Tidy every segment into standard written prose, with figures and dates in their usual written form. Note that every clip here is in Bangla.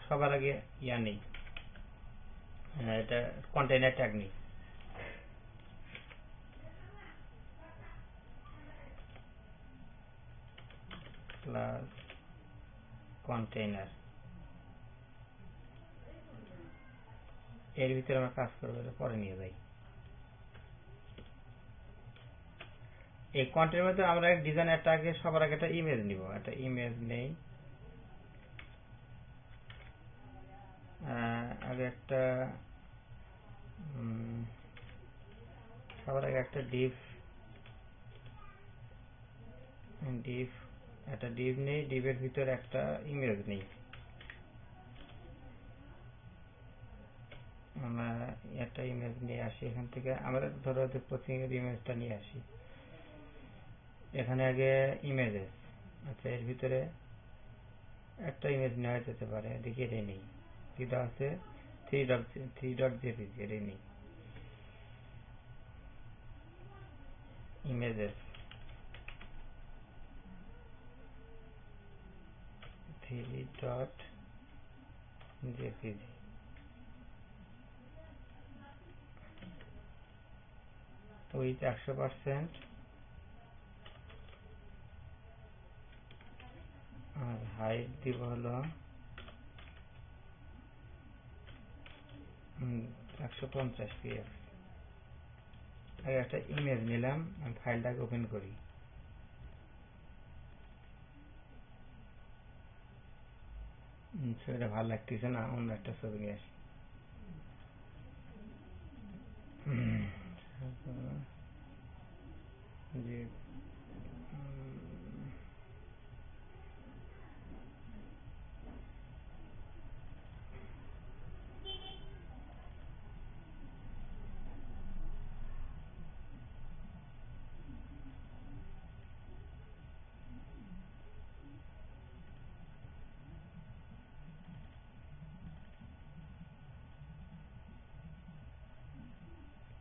সবার আগে ইয়া নেই, এটা কন্টেইনার ট্যাগ নেই। ক্লাস কন্টেইনার, এর ভিতরে আমরা কাজ করবো, পরে নিয়ে যাই। এই কন্টেইনার মধ্যে আমরা ডিজাইনের ট্যাগে সবার আগে একটা ইমেজ নিব, একটা ইমেজ নেই। আগে একটা সবার আগে একটা ডিভ একটা ডিভ নেই, ডিভের ভিতরে একটা ইমেজ নেই। আমরা একটা ইমেজ নিয়ে আসি এখান থেকে, আমরা ধরো কোচিং এর ইমেজটা নিয়ে আসি। এখানে আগে ইমেজেস, আচ্ছা এর ভিতরে একটা ইমেজ নেওয়া যেতে পারে, এদিকে এটাই নেই, যেটা আছে 3.jpg, এটাই নেই। Images 3.jpg, with 100%, R height দিব হলো 150 px। আগে একটা ইমেজ নিলাম, আমি ফাইলটাকে ওপেন করি। ছবিটা ভালো লাগতেছে না, অন্য একটা ছবি নিয়ে আসি। যে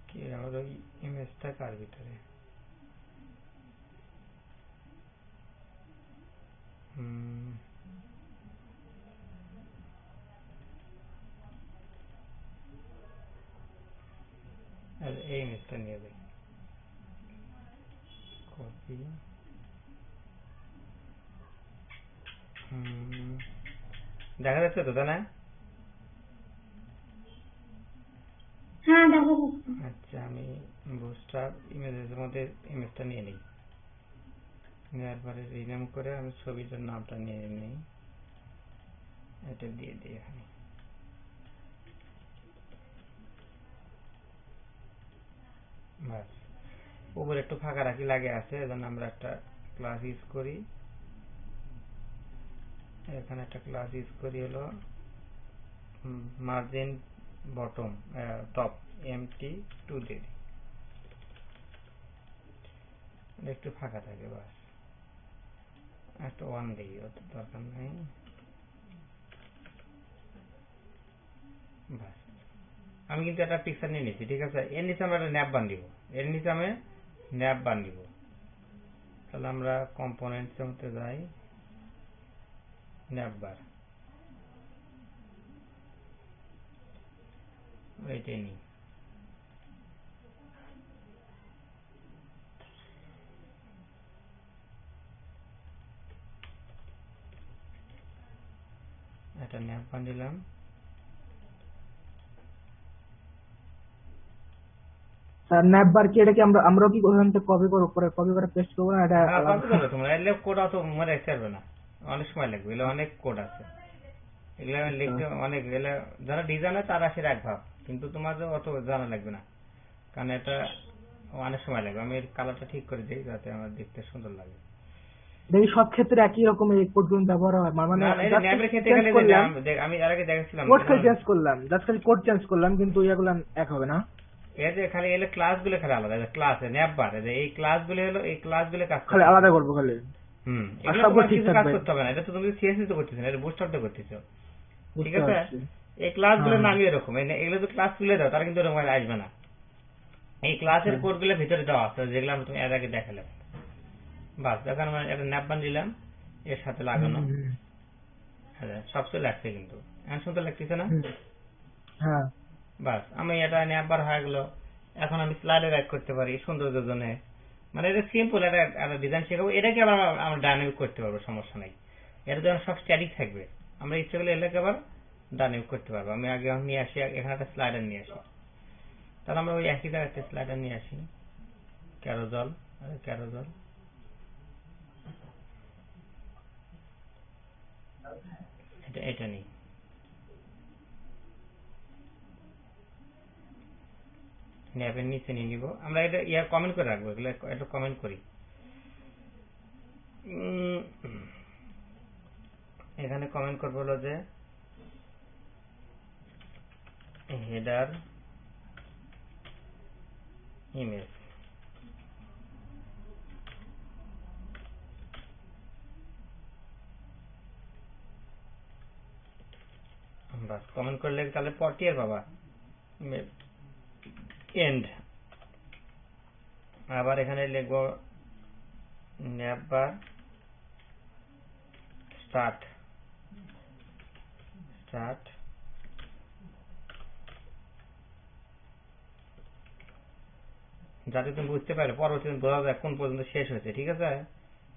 কি আমার ওই ইমেজটা কার ভিতরে, এই ইমেজটা নিয়ে যাই, কপি, দেখা যাচ্ছে তো, তাই না? হ্যাঁ দেখা যাচ্ছে। আচ্ছা আমি বুস্ট্র্যাপ ইমেজের মধ্যে ইমেজটা নিয়ে নিই, নেওয়ার পরে রিনেম করে আমি ছবিটার নামটা নিয়ে নিই, এটা দিয়ে দিই এখানে। বাস, উপরে একটু ফাঁকা রাখি, লাগে আছে, এজন্য আমরা একটা ক্লাস ইউজ করি। এখানে একটা ক্লাস ইউজ করি হলো মার্জিন বটম টপ MT2 দিয়ে দিই, একটু ফাঁকা থাকে, বাস একটা 1 দিই, অত দরকার নেই। বাস, আমি কিন্তু একটা পিকচার নিয়ে নিচ্ছি, ঠিক আছে। এর নিচে আমরা একটা ন্যাপ বান দিব, এর নিচে আমি ন্যাপ বান দিব। তাহলে আমরা কম্পোনেন্টস এর মধ্যে যাই, ন্যাপ বার, এইটাই নিই। একটা ন্যাপ বান দিলাম। ন্যাপ বার কি, এটা কি আমরাও কি ওখান থেকে কপি করে পেস্ট করবো না? এটা কপি করবে তোমরা, এলে কোড অত মনে রাখতে পারবে না, অনেক সময় লাগবে, এলে অনেক কোড আছে, এগুলো লিখতে অনেক, এলে যারা ডিজাইনার তারা সেটা এক ভাব, কিন্তু তোমার অত জানা লাগবে না, কারণ এটা অনেক সময় লাগবে। আমি এর কালারটা ঠিক করে দিই যাতে আমার দেখতে সুন্দর লাগে। দেখি সব ক্ষেত্রে একই রকম এই কোডগুলো ব্যবহার হয়, মানে ন্যাপের ক্ষেত্রে আমি এর আগে দেখেছিলাম, কোড খালি চেঞ্জ করলাম, জাস্ট খালি কোড চেঞ্জ করলাম, কিন্তু ইয়াগুলো এক হবে না। এর যে খালি এলে ক্লাসগুলো খালি আলাদা, ক্লাস ন্যাপ বার, এই ক্লাসগুলো হলো, এই ক্লাসগুলো কাজ খালি আলাদা করবো খালি। এগুলো তোমার কিছু কাজ করতে হবে না, এটা তো তুমি সিএসএস তো করতেছ না, এটা বুটস্ট্র্যাপ করতেছো, ঠিক আছে। এই ক্লাসগুলোর নামই এরকম, এগুলো তো ক্লাস তুলে দাও, তারা কিন্তু এরকম আসবে না। এই ক্লাসের কোডগুলো ভিতরে দেওয়া আছে, যেগুলো আমরা তুমি এর আগে দেখালে। বাস, এখন আমরা একটা ন্যাপ বান দিলাম, এর সাথে লাগানো, সব চলে আসছে কিন্তু। এখন সুন্দর লাগতেছে না? হ্যাঁ বাস আমি এটা নেবার হয়ে গেল। এখন আমি স্লাইডে রাইট করতে পারি সৌন্দর্যের জন্য। মানে এটা সিম্পল একটা ডিজাইন শেখাবো, এটাকে আবার আমরা ডাইনামিক করতে পারবো, সমস্যা নাই। এটা যখন সব স্ট্যাটিক থাকবে, আমরা ইচ্ছে করলে এটাকে আবার ডাইনামিক করতে পারবো। আমি আগে নিয়ে আসি, এখানে একটা স্লাইডার নিয়ে আসি। তাহলে আমরা ওই একই জায়গায় একটা স্লাইডার নিয়ে আসি, ক্যারোজল, ক্যারোজল, এটা নিই। ন্যাপের নিচে নিয়ে নিব আমরা। এটা কমেন্ট করে রাখবো, এগুলো এটা কমেন্ট করি। এখানে কমেন্ট করবো হলো যে হেডার ইমেজ। বাস কমেন্ট করলে তাহলে পরটি আর বাবা এন্ড। আবার এখানে লিখবো নেভার স্টার্ট, স্টার্ট যাতে তুমি বুঝতে পারো পরবর্তী বোঝা যায় কোন পর্যন্ত শেষ হয়েছে, ঠিক আছে?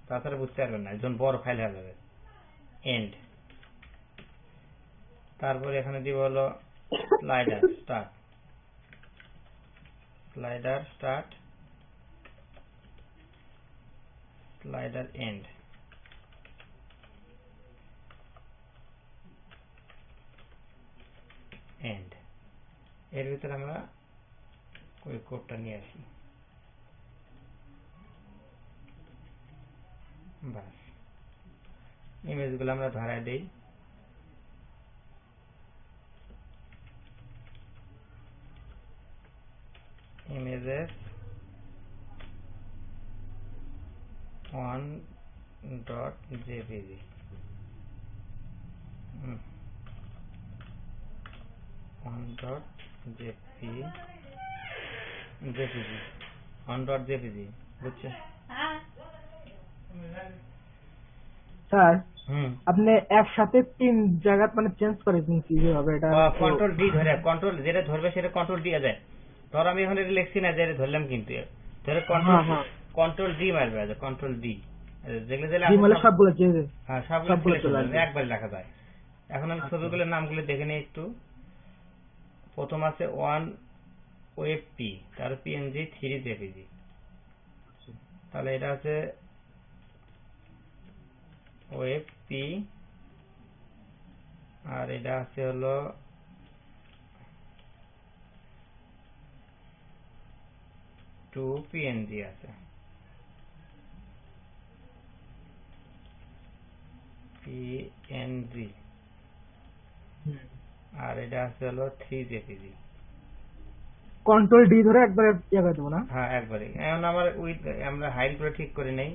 তাছাড়া বুঝতে পারবেন না, একজন বড় ফাইল হয়ে যাবে। এন্ড। তারপরে এখানে দিব হলো slider start, slider start, slider end. End এর ভিতরে আমরা ওই কোডটা নিয়ে আসি। বাস ইমেজগুলো আমরা ধরায় দেই। images 1.jpg, 1.jpg বুঝছো? স্যার আপনি একসাথে 3 জায়গা মানে চেঞ্জ করে দিন কিভাবে? এটা কন্ট্রোল ডি ধরে, কন্ট্রোল যেটা ধরবে সেটা কন্ট্রোল দিয়ে যায়। ধর আমি এখন এটা লিখছি না, যে ধরলাম, কিন্তু ধরে কন্ট্রোল ডি মারবে, কন্ট্রোল ডি, যেগুলো যেগুলো মানে সবগুলো চেঞ্জ। হ্যাঁ সবগুলো একবার লেখা যায়। এখন আমি ছবিগুলোর নামগুলো দেখে নিই একটু। প্রথম আছে 1 ওয়েব পি, তার পিএনজি 3 জেপিজি। তাহলে এটা আছে ওয়েব পি, আর এটা আছে হলো টু পিএনজি আছে, পিএনজি। আর এটা আছে হলো 3 জেপিজি। কন্ট্রোল ডি ধরে একবারে ইয়া করে দেবো না? হ্যাঁ একবারে। এখন আমার উইথ আমরা হাইড করে ঠিক করে নেই,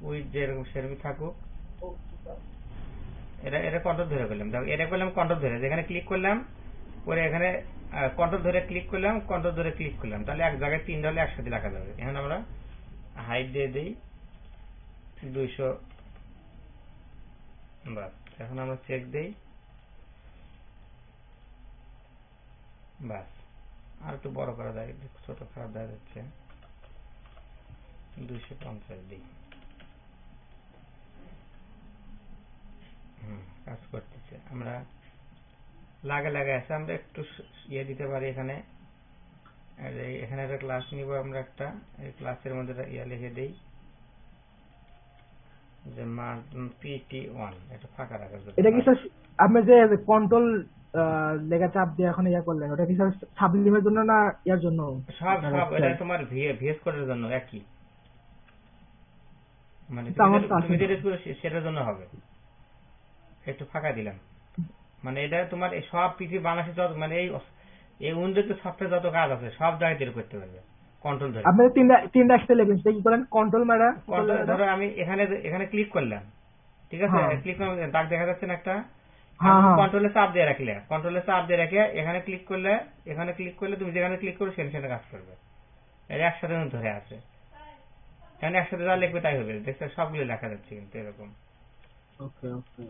উইথ যেরকম সেরকম থাকুক। এটা কন্ট্রোল ধরে করলাম, দেখো এটা করলাম কন্ট্রোল ধরে, যেখানে ক্লিক করলাম পরে এখানে কন্ট্রোল ধরে ক্লিক করলাম, কন্ট্রোল ধরে ক্লিক করলাম, তাহলে এক জায়গায় 3 হলে একসাথে লেখা যাবে। এখন আমরা হাইট দিয়ে দিই 200। বাস এখন আমরা চেক দেই, বাস আর একটু বড় করা যায়, ছোট খারাপ দেখা যাচ্ছে, 250 দিই। কাজ করতেছে। আমরা লাগে আছে, আমরা একটু ইয়ে দিতে পারি। এখানে এখানে একটা ক্লাস নিব আমরা, একটা এই ক্লাসের মধ্যে ইয়ে লিখে দেই যে pt1, এটা ফাঁকা রাখার জন্য। এটা কি স্যার আপনি যে কন্ট্রোল লেখা চাপ দিয়ে এখন ইয়া করলেন, ওটা কি স্যার সাবলিমের জন্য না ইয়ার জন্য? সব এটা তোমার ভিএস কোডের জন্য একই, মানে তুমি যেটা সেটার জন্য হবে। একটু ফাঁকা দিলাম, মানে এটা তোমার সব পিসি বাংলাদেশে যত মানে এই উইন্ডোজে সফটওয়্যার যত কাজ আছে সব জায়গায় দিয়ে করতে পারবে কন্ট্রোল ধরে। আপনি তিনটা একসাথে লিখবেন, সেটা কি করেন? কন্ট্রোল মারা, ধরো আমি এখানে ক্লিক করলাম, ঠিক আছে? ক্লিক করলাম, দাগ দেখা যাচ্ছে না একটা, কন্ট্রোলে চাপ দিয়ে রাখলে, কন্ট্রোলে চাপ দিয়ে রেখে এখানে ক্লিক করলে তুমি যেখানে ক্লিক করবে সেখানে কাজ করবে। এটা একসাথে ধরে আছে, এখানে একসাথে যা লিখবে তাই হবে। দেখতে সবগুলো লেখা যাচ্ছে কিন্তু এরকম। ওকে ওকে।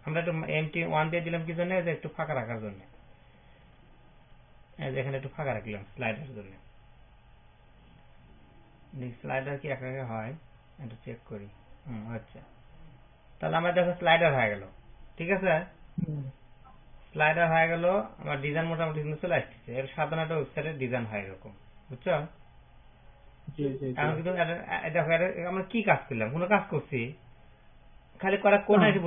আমরা একটু এমটি 1 দিয়ে দিলাম কি জন্য, যে একটু ফাঁকা রাখার জন্য। এখানে একটু ফাঁকা রাখলাম স্লাইডার জন্য। স্লাইডার কি একা একা হয় একটু চেক করি। আচ্ছা, তাহলে আমার দেখো স্লাইডার হয়ে গেল। ঠিক আছে, স্লাইডার হয়ে গেল। আমার ডিজাইন মোটামুটি কিন্তু চলে আসছে। এর সাধারণ একটা ওয়েবসাইটের ডিজাইন হয় এরকম, বুঝছো? এখন কিন্তু দেখো আমরা কি কাজ করলাম, কোনো কাজ করছি খালি করা কোনটা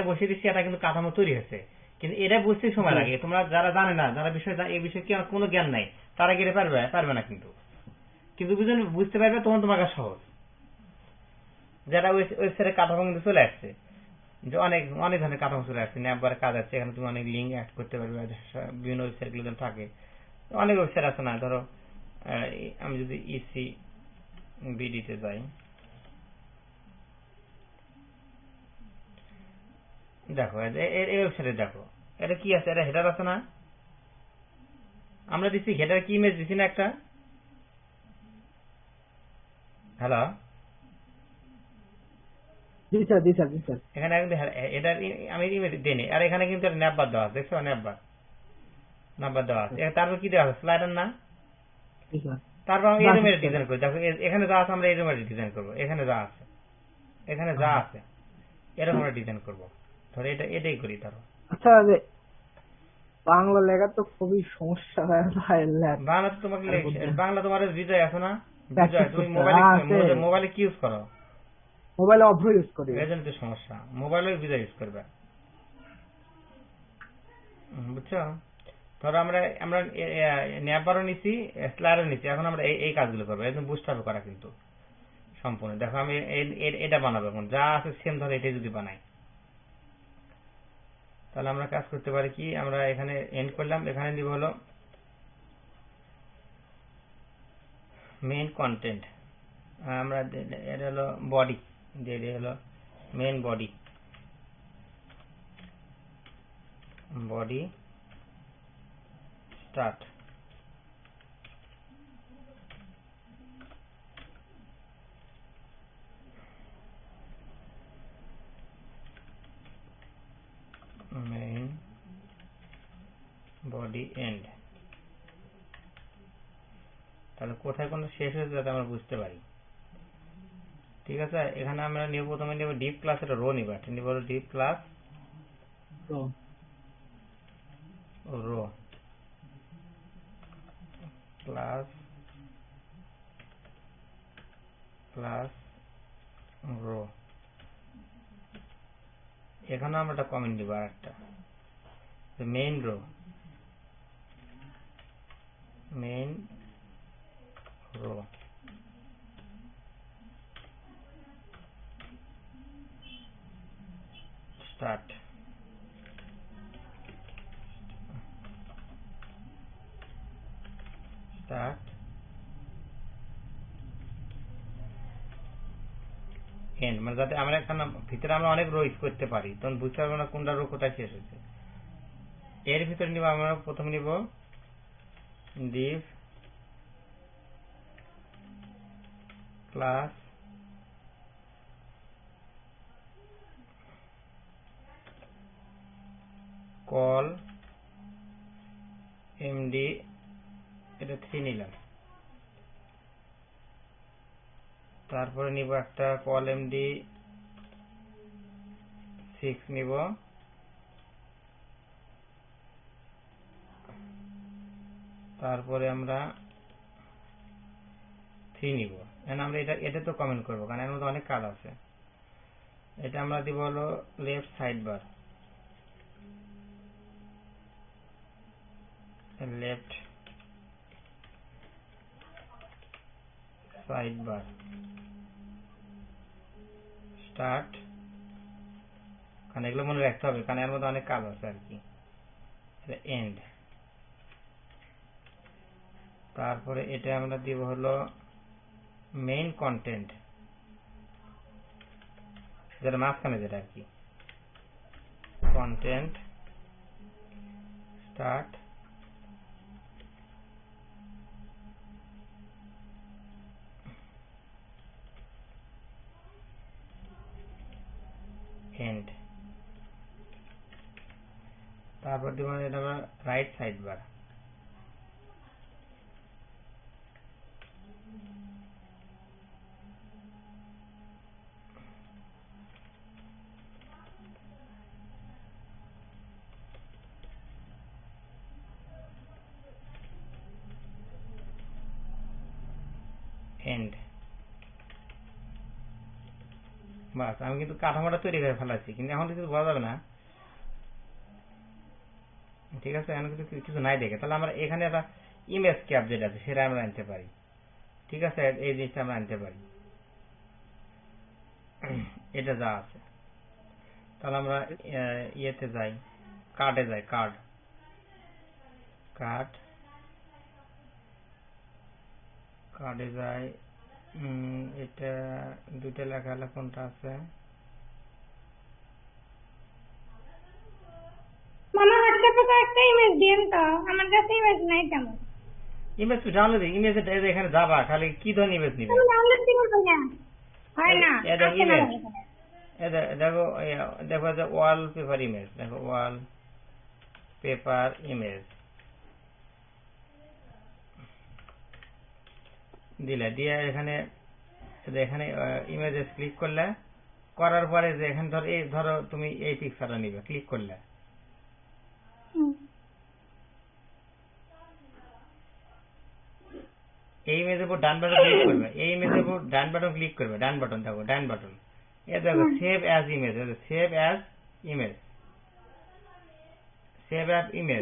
বসিয়ে দিচ্ছি, এটা কিন্তু কাঠামো তৈরি হয়েছে। কিন্তু এটা বুঝতে সময় লাগে। তোমরা যারা জানে না, যারা এই বিষয়ে কি কোনো জ্ঞান নাই, তারা গেলে পারবে না। কিন্তু কিন্তু বুঝতে পারবে তখন তোমার কাছে সহজ। যারা ওয়েবসাইটের কাঠামো কিন্তু চলে আসছে, যে অনেক অনেক ধরনের কাঠামো চলে আসছে, ন্যাপবারের কাজ আছে। এখানে তুমি অনেক লিঙ্ক অ্যাড করতে পারবে, বিভিন্ন ওয়েবসাইট গুলো থাকে। অনেক ওয়েবসাইট আছে না, ধরো আমি যদি ইসি বিডিতে যাই, দেখো এই ওয়েবসাইটে দেখো এটা কি আছে, এটা হেডার আছে না? আমরা দিচ্ছি হেডার কি ইমেজ দিচ্ছি না একটা। হ্যালো, এখানে এটার আমি ইমেজ দিইনি। আর এখানে কিন্তু ন্যাপবার দেওয়া আছে, দেখছো? ন্যাপবার দেওয়া আছে। তারপর কি দেওয়া আছে? স্লাইডার না? তারপর আমি এরকম ডিজাইন করি। দেখো এখানে যা আছে আমরা এরকম ডিজাইন করবো। এখানে যা আছে এরকম আমরা ডিজাইন করবো। ধরো এটাই করি। ধরো আচ্ছা, বাংলা লেখা তো খুবই সমস্যা। বাংলা তো তোমাকে বাংলা তোমার বিজয় আছে না? বিজয় তুমি মোবাইলে কি ইউজ করো? মোবাইলে অভ্র ইউজ করি। এই জন্য তো সমস্যা। মোবাইলে বিজয় ইউজ করবে, বুঝছো? ধরো আমরা ন্যাপবারও নিচ্ছি, স্লাইডারও নিচ্ছি। এখন আমরা এই কাজগুলো করবো। একদম বুঝতে হবে করা কিন্তু সম্পূর্ণ। দেখো আমি এটা বানাবো। এখন যা আছে সেম, ধরো এটাই যদি বানাই, তাহলে আমরা কাজ করতে পারি কি, আমরা এখানে এন্ড করলাম। এখানে দিব হলো মেইন কন্টেন্ট। আমরা এটা হলো বডি দিয়ে হলো main body start. Main body end. তাহলে কোথায় কোন শেষ হয়েছে যাতে আমরা বুঝতে পারি। ঠিক আছে, এখানে আমরা প্রথমে নিব ডিপ ক্লাস, এটা রো নিব। এটা নিব div class row class row. এখানে আমরা একটা কমেন্ট দিব, আর একটা মেইন রো স্টার্ট। এন্ড, মানে যাতে আমরা এখানে ভিতরে আমরা অনেক রো ইউজ করতে পারি, তখন বুঝতে পারবো না কোনটা রো কোথায় শেষ হয়েছে। এর ভিতরে নিব আমরা প্রথম নিব div ক্লাস কল এমডি, এটা 3 নিলাম। তারপরে নিব একটা কল এমডি 6 নিব। তারপরে আমরা 3 নিব। এখন আমরা এটা তো কমেন্ট করবো, কারণ এর মধ্যে অনেক কাজ আছে। এটা আমরা দিব হলো লেফট সাইড বার স্টার্ট। কারণ এগুলো মনে রাখতে হবে, কারণ এর মধ্যে অনেক কাজ আছে আর কি। এন্ড। তারপরে এটা আমরা দিব হলো মেইন কন্টেন্ট, যেটা মাঝখানে যেটা আর কি। Content start end. তারপর দিব এটা আমরা রাইট সাইড বার, এন্ড। বাস আমি কিন্তু কাঠামোটা তৈরি করে ফেলাচ্ছি, কিন্তু এখন কিছু বোঝা যাবে না, ঠিক আছে? এখন কিন্তু কিছু নাই দেখে, তাহলে আমরা এখানে একটা ইমেজ ক্যাপ যেটা আছে সেটা আমরা আনতে পারি, ঠিক আছে? এই জিনিসটা আমরা আনতে পারি, এটা যা আছে। তাহলে আমরা ইয়েতে যাই, কার্ডে যাই, কার্ড কার্ডে যাই। এটা দুইটা লেখা হলে কোনটা আছে? মামা হোয়াটসঅ্যাপে তো একটা ইমেজ দিন তো, আমার কাছে ইমেজ নাই তেমন। ইমেজ ডাউনলোড, ইমেজ এখানে যাবা, খালি কি ধরনের ইমেজ নিবে? ডাউনলোড দিব না, হয় না। আসে না ইমেজ দেখো, দেখো যে ওয়াল পেপার ইমেজ, দেখো ওয়াল পেপার ইমেজ দিলে, দিয়ে এখানে এখানে ইমেজেস ক্লিক করলে, করার পরে যে এখানে ধরো তুমি এই পিকচারটা নিবে, ক্লিক করলে এই ইমেজের উপর ডান বাটন ক্লিক করবে, এই ইমেজের উপর ডান বাটন ক্লিক করবে, ডান বাটন দেখো, ডান বাটন, এ দেখো save as image, save as image, save as image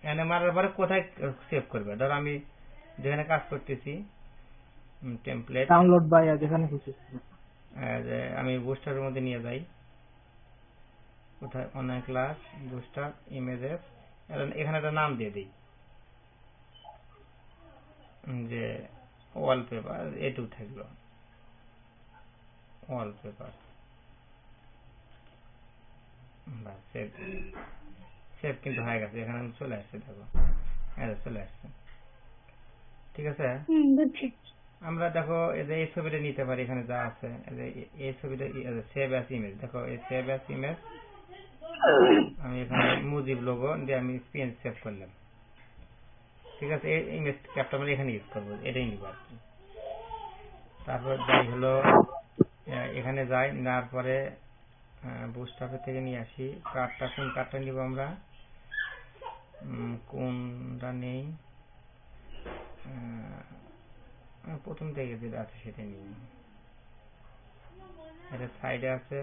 এখানে মারার পরে কোথায় সেভ করবে? ধরো আমি যেখানে কাজ করতেছি, টেমপ্লেট ডাউনলোড বাই যেখানে খুশি, আমি বুস্টারের মধ্যে নিয়ে যাই, কোথায় অনলাইন ক্লাস বুস্টার ইমেজেস, এখানে একটা নাম দিয়ে দিই যে ওয়ালপেপার, এটুকু থাকলো ওয়ালপেপার। সেভ কিন্তু হয়ে গেছে, এখানে চলে আসছে, দেখো চলে আসছে, ঠিক আছে? আমরা দেখো এই ছবিটা নিতে পারি, এখানে যা আছে এই ছবিটা সেভ অ্যাজ ইমেজ, দেখো এই সেভ অ্যাজ ইমেজ, আমি এখানে মুজিব লোগো দিয়ে আমি পিএনজি সেভ করলাম, ঠিক আছে? এই ইমেজ ক্যাপটা আমরা এখানে ইউজ করবো, এটাই নিব আর কি। তারপর যাই হলো এখানে যাই, নেওয়ার পরে বুস্টার থেকে নিয়ে আসি কার্ডটা, কোন কার্ডটা নিব আমরা, কোনটা নেই, প্রথম থেকে যেটা আছে সেটা নিই, এটা সাইডে আছে,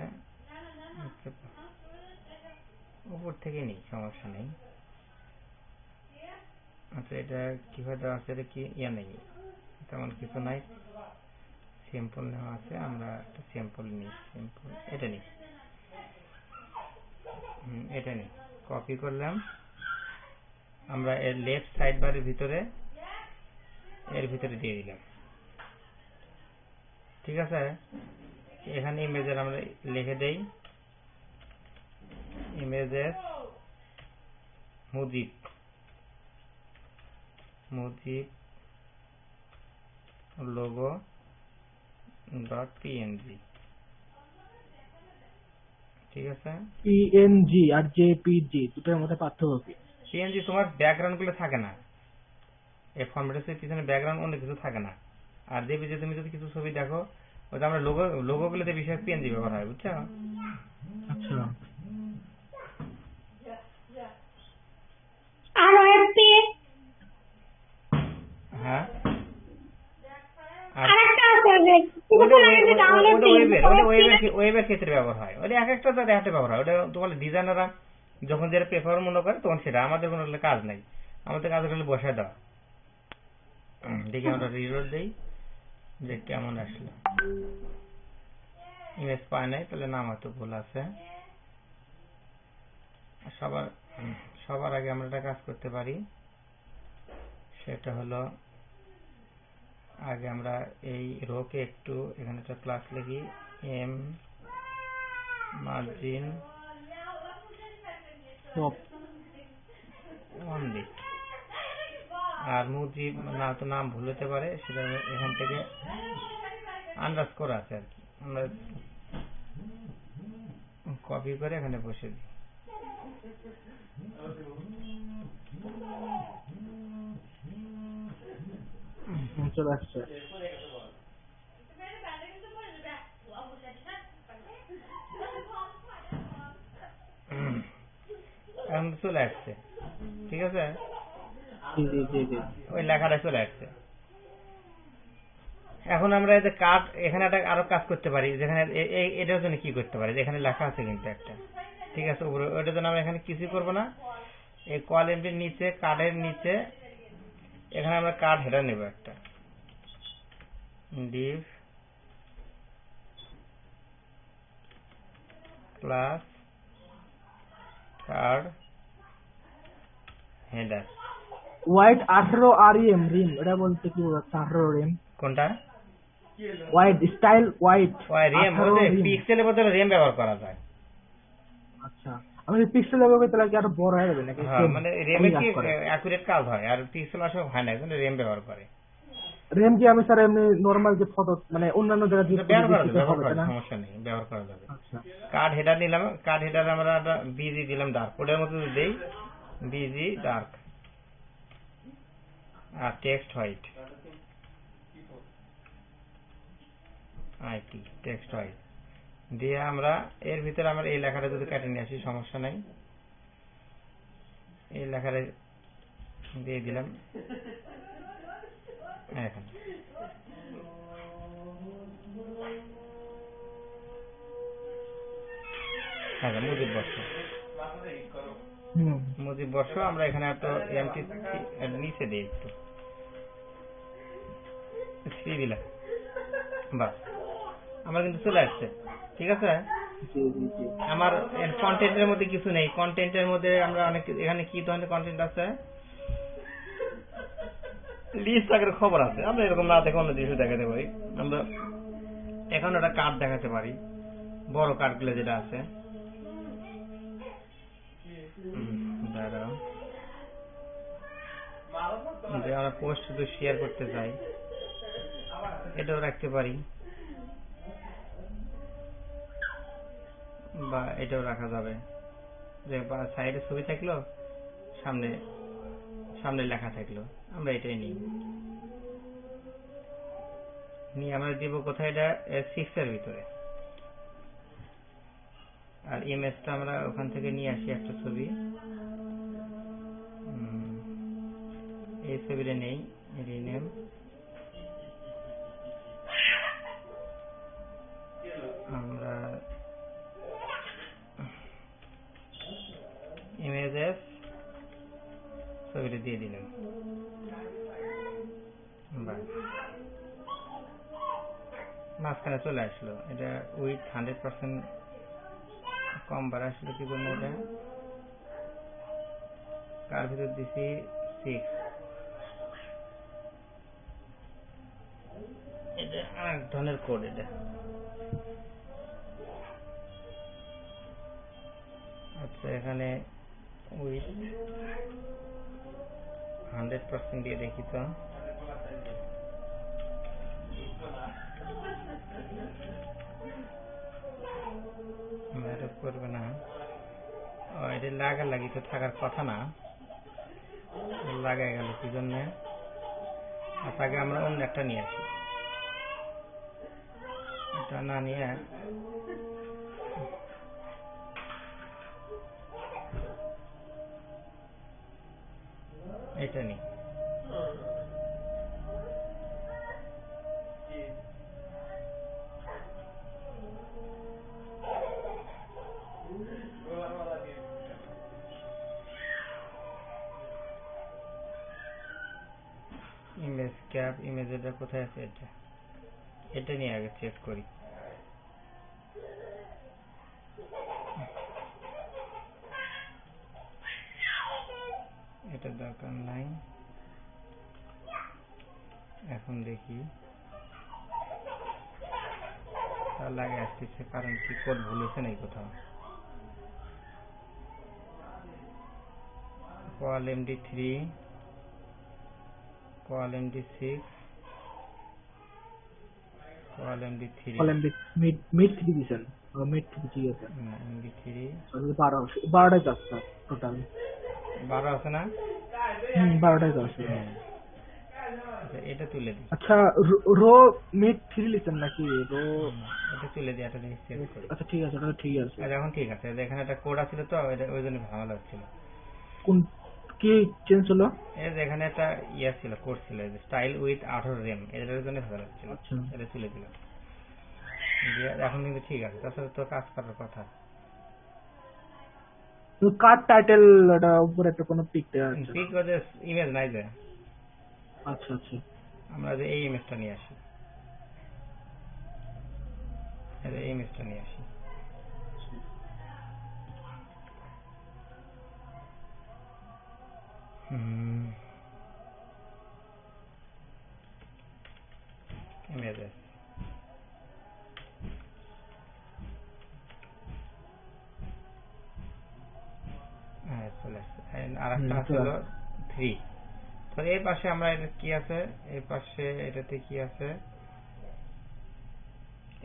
উপর থেকে নিই, সমস্যা নেই। আচ্ছা এটা কিভাবে দেওয়া আছে, এটা কি ইয়া নেই, তেমন কিছু নাই, সিম্পল নেওয়া আছে, আমরা একটা সিম্পল নিই, সিম্পল এটা নিই, এটা নিই, কপি করলাম, আমরা এর লেফট সাইড বারের ভিতরে এর ভিতরে দিয়ে দিলাম, ঠিক আছে? এখানে ইমেজের আমরা লিখে দেই ইমেজের মুজিব লোগো ডট পিএনজি, ঠিক আছে? পিএনজি আর জেপিজি দুটোর মধ্যে পার্থক্য কি? পিএনজি তোমার ব্যাকগ্রাউন্ড গুলো থাকে না, এই ফরম্যাটের পিছনে ব্যাকগ্রাউন্ড অন্য কিছু থাকে না, আর জেপিজি তুমি যদি কিছু ছবি দেখো, ওটা আমরা লোগো গুলোতে বিশেষ পিএনজি ব্যবহার হয়, বুঝছো? আচ্ছা, আর ওএফপি, হ্যাঁ আরেকটা আছে যে ডাউনলোড ওয়েবের ক্ষেত্রে ব্যবহার হয়, ওটা এক একটা জায়গায় একটা ব্যবহার হয়, ওটা তোমার ডিজাইনাররা যখন যেটা প্রেফার মনে করে তখন সেটা, আমাদের কোনো কাজ নাই, আমাদের কাজ হলে বসায় দেওয়া। দেখি আমরা রিলোড দেই যে কেমন আসলো, ইমেজ পায় নাই, তাহলে নাম হয়তো ভুল আছে। সবার আগে আমরা একটা কাজ করতে পারি, সেটা হলো আগে আমরা এই রোকে একটু এখানে একটা ক্লাস লিখি, এম মার্জিন অনলি, আর মুজিব না তো নাম ভুল হতে পারে, সেটা এখান থেকে আন্ডারস্কোর আছে আর কি, আমরা কপি করে এখানে বসে দিই, চলে আসছে। এখন তো চলে আসছে, ঠিক আছে, জি জি জি জি। ওই লেখাটা চলে আসছে। এখন আমরা এই যে কার্ড, এখানে একটা আরো কাজ করতে পারি, যেখানে এটার জন্য কি করতে পারি, এখানে লেখা আছে কিন্তু একটা, ঠিক আছে, উপরে ওইটার জন্য আমরা এখানে কিছুই করবো না। এই কলামটির নিচে, কার্ডের নিচে এখানে আমরা কার্ড হেডার নেব একটা, div class card header. White 18 REM রিম, এটা বলতে কি বোঝাচ্ছে 18 রিম? কোনটা? হোয়াইট স্টাইল হোয়াইট রেম, 18 রিম। পিক্সেলের বদলে রেম ব্যবহার করা যায়। আচ্ছা, আমি পিক্সেল ব্যবহার করতে লাগে আরো বড় হয়ে যাবে নাকি? হ্যাঁ, মানে রেমে কি অ্যাকুরেট কাজ হয়, আর পিক্সেল আসলে হয় না, কিন্তু রেম ব্যবহার করে। রেম কি আমি স্যার এমনি নরমাল যে ফটো মানে অন্যান্য জায়গায় ইউজ ব্যবহার করা করি যাবে, হবে না? সমস্যা নেই, ব্যবহার করা যাবে। আচ্ছা, কার্ড হেডার নিলাম, কার্ড হেডার আমরা একটা বিজি দিলাম ডার্ক, ওটার মধ্যে দেই বিজি ডার্ক, আর টেক্সট হোয়াইট, আইটি টেক্সট হোয়াইট দিয়ে আমরা এর ভিতরে আমরা এই লেখাটা যদি কেটে নিয়ে আসি সমস্যা নাই, এই লেখাটা দিয়ে দিলাম এখন। আচ্ছা, মুজিব বর্ষ, মুজিব বর্ষ আমরা এখানে একটা এমটি নিচে দিই, একটু থ্রি দিলাম, বাস আমার কিন্তু চলে আসছে, ঠিক আছে। আমার কন্টেন্টের মধ্যে কিছু নেই, কন্টেন্টের মধ্যে আমরা অনেক, এখানে কি ধরনের কন্টেন্ট আছে, লিস্ট আগের খবর আছে, আমরা এরকম না দেখে অন্য কিছু দেখাতে পারি। আমরা এখন একটা কার্ড দেখাতে পারি, বড় কার্ড গুলো যেটা আছে, আমরা পোস্ট শুধু শেয়ার করতে চাই, এটাও রাখতে পারি, বা এটাও রাখা যাবে, যে সাইডে ছবি থাকলো, সামনে সামনে লেখা থাকলো, আমরা এটাই নিই, নিয়ে আমরা দিব কোথায়, এটা 6 এর ভিতরে। আর ইমেজটা আমরা ওখান থেকে নিয়ে আসি একটা ছবি, এই ছবিটা নেই, রিনেম, আমরা ইমেজেস ছবিটা দিয়ে দিলাম, মাঝখানে চলে আসলো। এটা উইথ 100% কম বার আসলো, কি জন্য? এটা কার ভিতর দিছি 6, এটা আরেক ধরনের কোড। এটা আচ্ছা, এখানে উইথ 100% দিয়ে দেখি তো, ম্যারেজ করবে না, এটা লাগি তো থাকার কথা না, লাগাই গেল কি জন্য? তাকে আমরা অন্য একটা নিয়ে আসি, এটা না নিয়ে এটা নিই। ইমেজ ক্যাপ, ইমেজ এটা কোথায় আছে? এটা নিয়ে আগে চেক করি। এটা দরকার নাই, এখন দেখি লাগে আসতেছে, কারণ কি কোড ভুল হয়েছে নাকি কোথাও। কোয়াল MD3, কোয়াল MD6, কোয়াল MD3, মিড 3 দিছেন, মিড 3 ঠিক আছে, MD3 12টাই যাচ্ছে টোটাল। 12 আছে না? 12টাই তো আছে। আচ্ছা, এটা তুলে দিই। আচ্ছা, রো মিড 3 লিখছেন নাকি রো? এটা তুলে দিই, এটা দিয়ে সেভ করি। আচ্ছা ঠিক আছে, ওটা ঠিক আছে। আর এখন ঠিক আছে, এখানে একটা কোড আছিল তো, ওই জন্য ঝামেলা হচ্ছিল। কোন কি চেঞ্জ হলো? এই যে এখানে একটা ইয়ে ছিল, কোড ছিল, স্টাইল উইথ 18 রেম, এটার জন্য ঝামেলা হচ্ছিল। আচ্ছা, এটা তুলে দিলাম। এখন কিন্তু ঠিক আছে, তাছাড়া তো কাজ করার কথা। তো কার টাইটেল ওটা উপরে একটা কোনো পিক দেওয়া আছে? পিক ওদের ইমেজ নাই যে। আচ্ছা আচ্ছা, আমরা যে এই ইমেজটা নিয়ে আসি, এই ইমেজটা নিয়ে আসি। ইমেজেস, হ্যাঁ চলে আসছে। আর একটা হলো 3। তো এই পাশে আমরা এটা কি আছে, এই পাশে এটাতে কি আছে,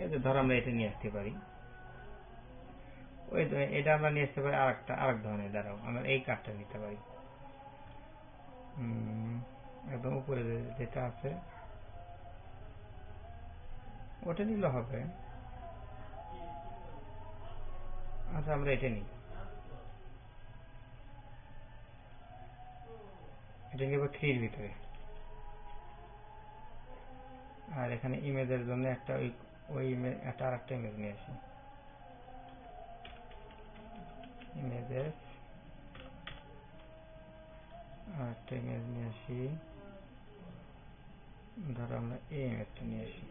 এই যে ধর আমরা এটা নিয়ে আসতে পারি, ওই এটা আমরা নিয়ে আসতে পারি আরেক ধরনের। দ্বারাও আমরা এই কার্ডটা নিতে পারি। একদম উপরে যেটা আছে ওটা নিলে হবে। আচ্ছা, আমরা এটা নিই, এটা নিব 3 এর ভিতরে। আর এখানে ইমেজের জন্য একটা ওই ইমেজ, একটা আরেকটা ইমেজ নিয়ে আসি। ইমেজেস, আরেকটা ইমেজ নিয়ে আসি। ধরো আমরা এই ইমেজটা নিয়ে আসি।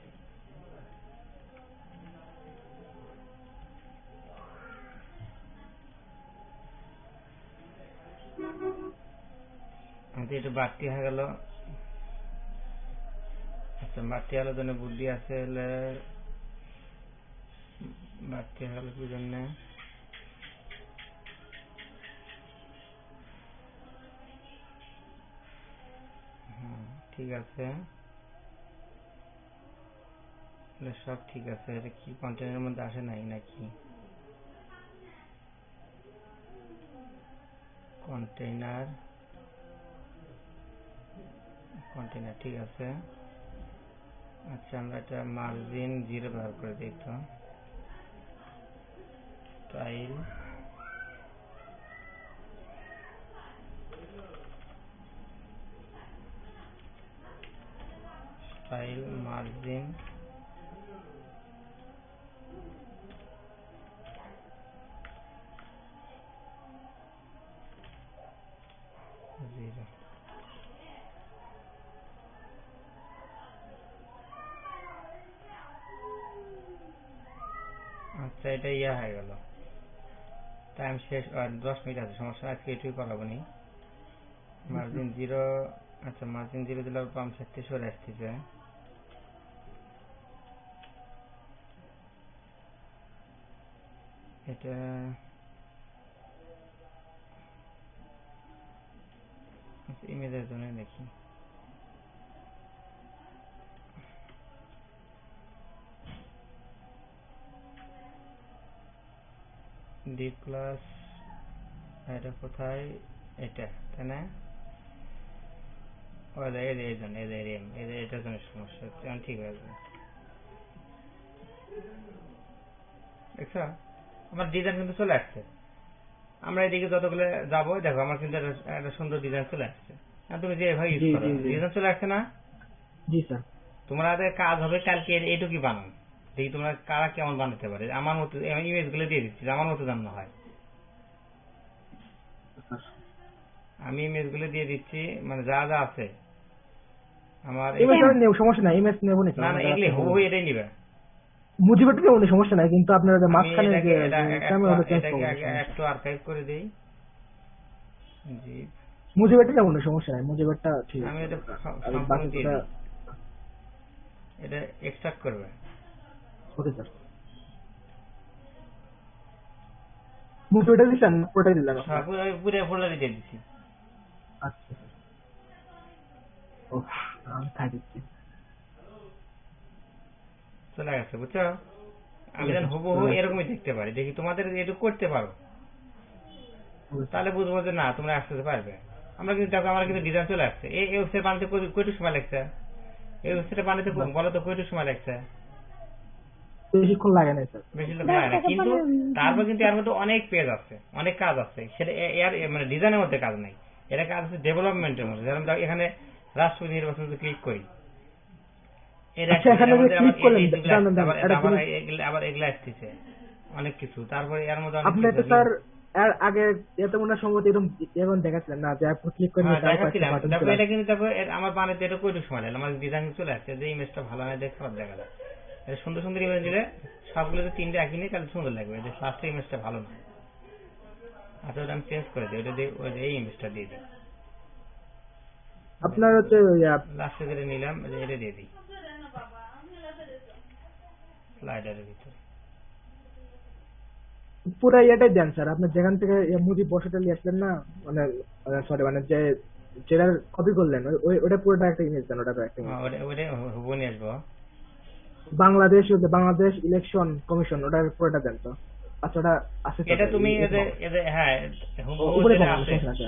এটা বাড়তি হয়ে গেল। আচ্ছা, বাড়তি হওয়ার জন্য বুদ্ধি আছে, বাড়তি হয়ে গেল কি জন্য? ঠিক আছে, সব ঠিক আছে। এটা কি কন্টেনারের মধ্যে আসে নাই নাকি? কন্টেইনার ঠিক আছে। আচ্ছা, আমরা এটা মার্জিন 0 ব্যবহার করে দিই। তো স্টাইল মার্জিন 0। আচ্ছা, এটা ইয়া হয়ে গেল। টাইম শেষ, 10 মিনিট আছে, সমস্যা আজকে এটুকু করাবো নি। মার্জিন 0। আচ্ছা, মার্জিন 0 দিলে বাম সাইড থেকে সরে আসতেছে। এটা ইমেজের জন্য দেখি। ডি প্লাস, এটা কোথায়? এটা তাই না? এই জন্য এটার জন্য সমস্যা হচ্ছে। ঠিক হয়ে যাবে। দেখছো, আমার ডিজাইন কিন্তু চলে আসছে। আমরা এদিকে যতগুলো যাবো, দেখো আমার কিন্তু একটা সুন্দর ডিজাইন চলে আসছে। তুমি যে এভাবে ইউজ করো, ডিজাইন চলে আসছে না? জি স্যার। তোমাদের কাজ হবে কালকে এইটুকুই বানান, দেখি তোমরা কারা কেমন বানাতে পারে। আমার মতো ইমেজ গুলো দিয়ে দিচ্ছি, আমার মতো যেন হয়। আমি ইমেজ গুলো দিয়ে দিচ্ছি, মানে যা যা আছে আমার। সমস্যা নাই, ইমেজ নেব না। না, এগুলি হবু এটাই নিবে। মুজিবেটা নেব না, সমস্যা নাই, কিন্তু আপনারা মাঝখানে যে একটু আর্কাইভ করে দেই। জি, মুজিবেটা নেব না, সমস্যা নাই, মুজিবেটা ঠিক আছে। আমি এটা সম্পূর্ণ দিয়ে দিই। এটা এক্সট্রাক্ট করবে। Okay sir. মুজিবেটা দিছেন? পুরোটাই দিলাম। পুরো ফোল্ডারে দিয়ে দিচ্ছি। আচ্ছা, ও আমি খাই দিচ্ছি। চলে গেছে, বুঝছো? আমি যেন হুবহু এরকমই দেখতে পারি, দেখি তোমাদের এটুকু করতে পারো। তাহলে বুঝবো যে না তোমরা আসতে পারবে। আমরা কিন্তু দেখো আমার কিন্তু ডিজাইন চলে আসছে। এই ওয়েবসাইট বানাতে কয়টুকু সময় লাগছে? এই ওয়েবসাইট বানাতে বলো তো কয়টুকু সময় লাগছে? বেশিক্ষণ লাগে না স্যার। বেশি লোক 10 লাগে না, থেকে কিন্তু 15 মিনিট। তারপর কিন্তু এর মধ্যে অনেক পেজ আছে, অনেক কাজ আছে। সেটা এর মানে ডিজাইনের মধ্যে কাজ নাই, এটা কাজ আছে ডেভেলপমেন্টের মধ্যে। যেমন দেখো এখানে রাষ্ট্রপতি নির্বাচন ক্লিক করি, এটা আচ্ছা, এখানে যে ক্লিক করলেন জানেন আবার এগুলা আসতেছে অনেক কিছু। তারপরে এর মধ্যে অনেক আপনি কিছু তো স্যার এর আগে এত মনে হয় সম্ভবত এরকম দেখাচ্ছিলেন না যে আপনি ক্লিক করে নিয়ে তাও কয়েকটা দেখাচ্ছিলাম। বাটন দেখো চলে এটা আসে। কিন্তু দেখো আমার বানাতে এটা কয়টুকু সময় লাগলো, আমার ডিজাইন চলে আসছে। যে ইমেজটা ভালো না দেখে খারাপ দেখা যায়। এটা সুন্দর সুন্দর ইমেজ দিলে সবগুলোতে তিনটে একই নিয়ে তাহলে সুন্দর লাগবে। যে লাস্টের ইমেজটা ভালো না। আচ্ছা ওটা আমি চেঞ্জ করে দিই, ওটা দিয়ে ওই যে এই ইমেজটা দিয়ে দিই। আপনার হচ্ছে লাস্টে যেটা নিলাম এটা দিয়ে দিই স্লাইডারের ভিতরে। পুরো ইয়েটাই দেন স্যার, আপনি যেখান থেকে মুদি বসাটা নিয়ে আসলেন না, মানে সরি মানে যে যেটা কপি করলেন ওটা পুরোটা একটা ইমেজ দেন, ওটা একটা ইমেজ। ওটা হুবহু নিয়ে আসবো। বাংলাদেশ ইলেকশন কমিশন ওটার পুরোটা দেন তো। আচ্ছা ওটা আছে তো এটা স্যার, তুমি হ্যাঁ হুবহু উপরে যেটা কমানো আছে আছে।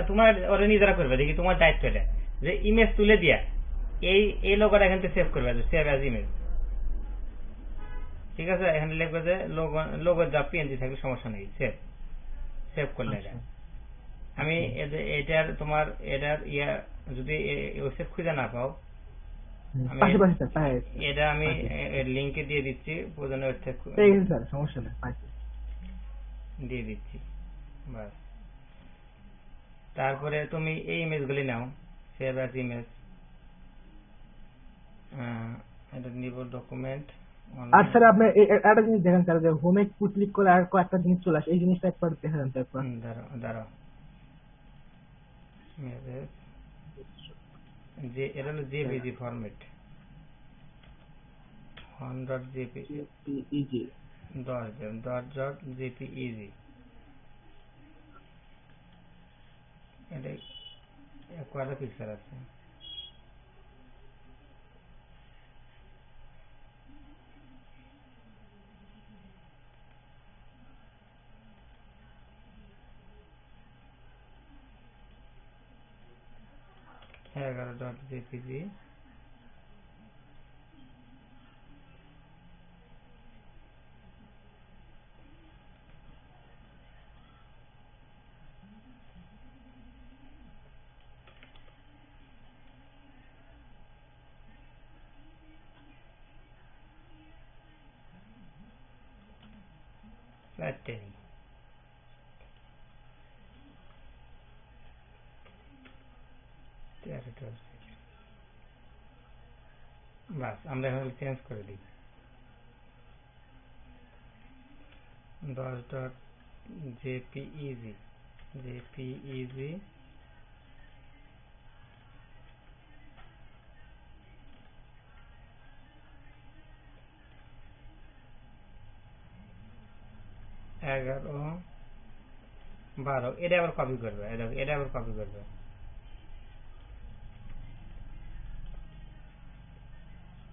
তোমার ওরা নিজেরা করবে। দেখি তোমার দায়িত্ব এটা যে ইমেজ তুলে দিয়া এই লোগোটা এখান থেকে সেভ করবে, সেভ অ্যাজ ইমেজ। ঠিক আছে, এখানে লিখবে যে লোগো যা পিএনজি থাকলে সমস্যা নেই, সেভ করলে এটা। আমি এটার তোমার এটার যদি ওয়েবসাইট খুঁজে না পাও, আমি এটা আমি লিংকে দিয়ে দিচ্ছি, প্রয়োজনে স্যার সমস্যা নেই, দিয়ে দিচ্ছি বাস। তারপরে তুমি এই ইমেজগুলি নাও, সেভ অ্যাজ ইমেজ। এটা নিব ডকুমেন্ট। আর স্যার আপনি একটা জিনিস দেখেন স্যার, যে হোমে ক্লিক করে আর কয়েকটা জিনিস চলে আসে, এই জিনিসটা একবার দেখে দেন তো একবার। দাঁড়াও যে এটা হলো জেপিজি ফরম্যাট, 1.jpeg 10.jpeg। এটা কয়টা পিক্সেল আছে? হ্যাঁ 11.jpg। ফ্ল্যাট টেনিং বাস। আমরা এখন চেঞ্জ করে দিই 10.jpeg এগারো 12। এটা আবার কপি করবে, এটা আবার কপি করবে।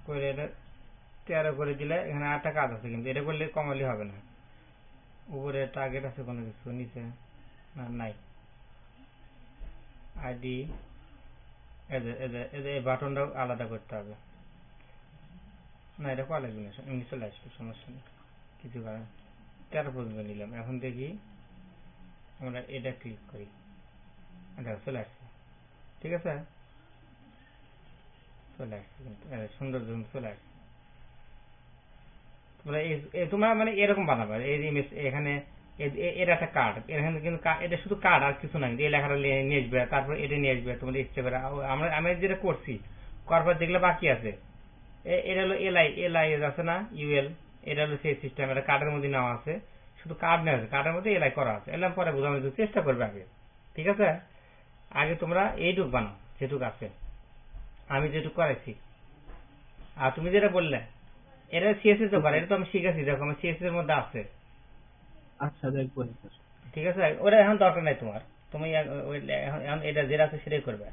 করে এটা 13 করে দিলে এখানে আরেকটা কাজ আছে, কিন্তু এটা করলে কমালি হবে না। উপরে টার্গেট আছে কোনো কিছু, নিচে না নাই। আইডি এই বাটনটাও আলাদা করতে হবে। না এটা করা লাগবে না, এমনি চলে আসবে, সমস্যা নেই কিছু। কারণ 13 পর্যন্ত নিলাম। এখন দেখি আমরা এটা ক্লিক করি, এটা চলে আসছে। ঠিক আছে, চলে আসছে, কিন্তু সুন্দর চলে আসছে। তোমরা মানে এরকম বানাবে এই ইমেজ। এখানে এর একটা কার্ড, এখানে কিন্তু এটা শুধু কার্ড আর কিছু না, এই লেখাটা নিয়ে আসবে, তারপর এটা নিয়ে আসবে তোমাদের স্টেপের। আমি যেটা করছি করবার দেখলে বাকি আছে। এটা হলো এলআই আছে না, ইউএল। এটা হলো সেই সিস্টেম, এটা কার্ডের মধ্যে নেওয়া আছে। শুধু কার্ড নেওয়া আছে, কার্ডের মধ্যে এলআই করা আছে। এলাম পরে বোঝানোর চেষ্টা করবে আগে। ঠিক আছে, আগে তোমরা এইটুক বানাও যেটুক আছে, আমি যেটুক করেছি। আর তুমি যেটা বললে এটা সিএসএস তো করে, এটা তো আমি শিখেছি। দেখো আমার সিএসএস এর মধ্যে আছে। আচ্ছা দেখবো। ঠিক আছে, ওটা এখন দরকার নাই তোমার। তুমি এখন এটা যেটা আছে সেটাই করবে।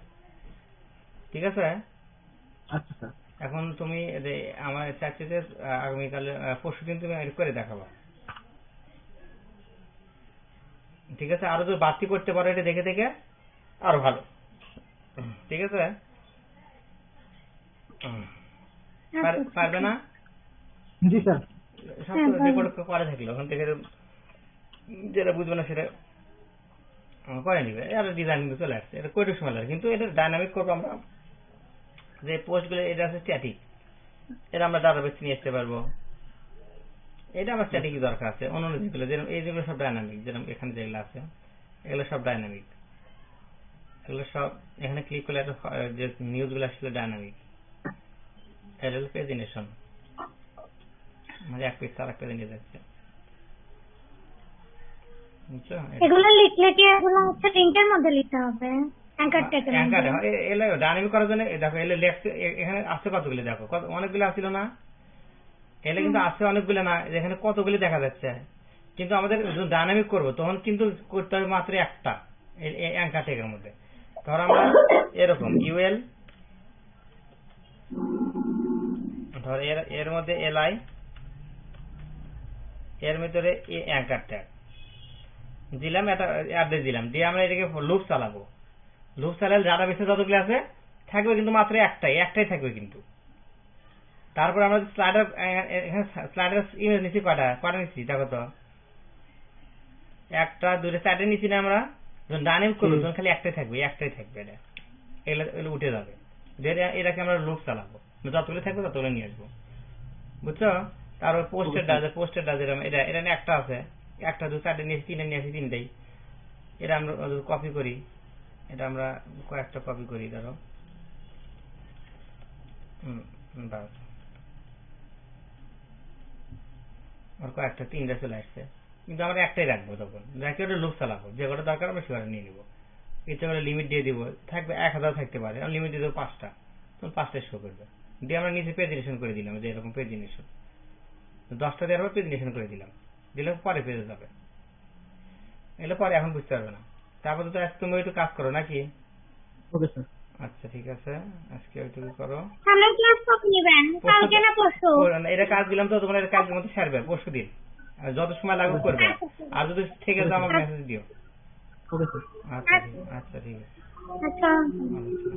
ঠিক আছে। আচ্ছা স্যার। এখন তুমি আমার চাচ্ছি যে আগামীকাল পরশু দিন তুমি করে দেখাবা। ঠিক আছে, আরো যদি বাড়তি করতে পারো এটা দেখে দেখে আরো ভালো। ঠিক আছে, পারবে না? জি স্যার। সব রেকর্ড করে থাকলো, ওখান থেকে যেটা বুঝবে না সেটা করে নিবে। আর ডিজাইন কিন্তু চলে আসছে, এটা কয়টুকু সময় লাগে, কিন্তু এটা ডাইনামিক করবো আমরা। যে পোস্টগুলো এটা আছে স্ট্যাটিক, এটা আমরা ডাটাবেস নিয়ে আসতে পারবো। এটা আমার স্ট্যাটিক দরকার আছে। অন্য যেগুলো যেরকম এই যেগুলো সব ডাইনামিক, যেরকম এখানে যেগুলো আছে এগুলো সব ডাইনামিক। এগুলো সব এখানে ক্লিক করলে যে নিউজ গুলো আসলে ডাইনামিক। এটা হলো পেজিনেশন, মানে এক পেজ আর এক পেজে নিয়ে যাচ্ছে। বুঝছো? এগুলো লিখলে কি এগুলো হচ্ছে লিংকের মধ্যে লিখতে হবে? অ্যাঙ্কার ট্যাগের অ্যাঙ্কার মধ্যে? এলে ডাইনামিক করার জন্য দেখো এলে লেখছে, এখানে আছে কতগুলো, দেখো অনেকগুলো আসছিল না, এলে কিন্তু আছে অনেকগুলো না, এখানে কতগুলি দেখা যাচ্ছে। কিন্তু আমাদের যখন ডাইনামিক করবো তখন কিন্তু করতে হবে মাত্র একটা অ্যাঙ্কার ট্যাগের মধ্যে। ধর আমরা এরকম ইউএল, ধর এর মধ্যে এলআই, এর ভিতরে অ্যাঙ্কার ট্যাগ দিলাম, একটা অ্যাড্রেস দিলাম, দিয়ে আমরা এটাকে লুপ চালাবো। লুপ চালালে ডাটাবেসে যতগুলো আছে থাকবে কিন্তু মাত্র একটাই থাকবে কিন্তু। তারপর আমরা স্লাইডার, এখানে স্লাইডার ইমেজ নিচ্ছি কয়টা নিচ্ছি দেখো তো, একটা দুটো চারটে নিচ্ছি না আমরা। যখন ডাইনামিক করবো তখন খালি একটাই থাকবে এটা, এগুলো উঠে যাবে। এটাকে আমরা লুপ চালাবো, যতগুলো থাকবে ততগুলো নিয়ে আসবো। বুঝছো? তারপর পোস্টের ডাজ এটা একটা আছে, একটা দু চারটে নিয়েছি, তিনটে নিয়ে আসি, তিনটেই। এটা আমরা কপি করি, এটা আমরা কয়েকটা কপি করি, ধরো বাস আর কয়েকটা, তিনটা চলে আসছে, কিন্তু আমরা একটাই রাখবো। তখন রাখি ওটা লুপ চালাবো, যে কটা দরকার আমরা সেটা নিয়ে নিবো। ইচ্ছা করে লিমিট দিয়ে দিব, থাকবে 1000 থাকতে পারে, আমি লিমিট দিয়ে দেবো 5টা, তখন 5টাই শো করবে। দিয়ে আমরা নিচে পেজিনেশন করে দিলাম, যে এরকম পেজিনেশন 10টা দেওয়ার পর পেজিনেশন করে দিলাম, দিলে পরে পেজে যাবে। এগুলো পরে এখন বুঝতে পারবে না। তারপরে তো আজকে তুমি একটু কাজ করো নাকি? Okay sir. আচ্ছা ঠিক আছে, আজকে ওইটুকু করো। সামনের ক্লাস কবে নেবেন? কালকে না পরশু? এটা কাজ দিলাম তো, তোমার এটা কাজের মধ্যে সারবে পরশু দিন, আর যত সময় লাগুক করবে। আর যদি থেকে যাও আমাকে মেসেজ দিও। Okay sir. আচ্ছা ঠিক আছে। আচ্ছা। আচ্ছা।